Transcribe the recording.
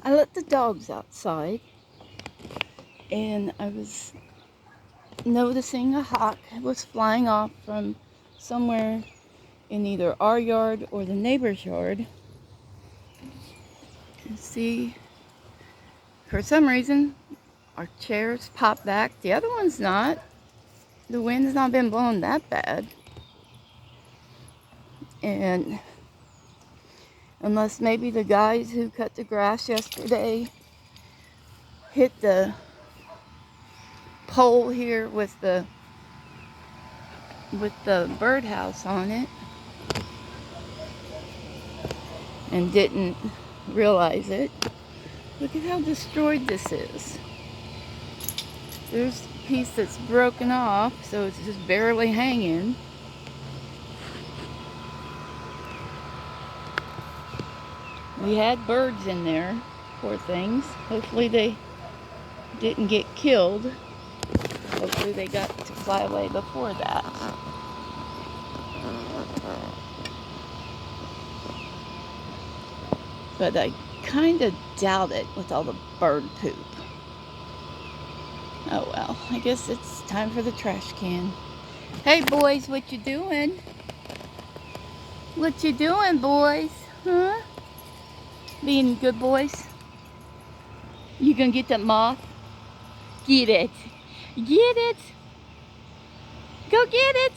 I let the dogs outside, and I was noticing a hawk was flying off from somewhere in either our yard or the neighbor's yard. And see, for some reason, our chairs popped back. The other one's not. The wind's not been blowing that bad. And unless maybe the guys who cut the grass yesterday hit the pole here with the birdhouse on it and didn't realize it. Look at how destroyed this is. There's a piece that's broken off, so it's just barely hanging. We had birds in there, poor things. Hopefully they didn't get killed. Hopefully they got to fly away before that. But I kind of doubt it with all the bird poop. Oh well, I guess it's time for the trash can. Hey boys, what you doing? What you doing, boys? Huh? Being good boys? You gonna get that moth? Get it. Get it. Go get it.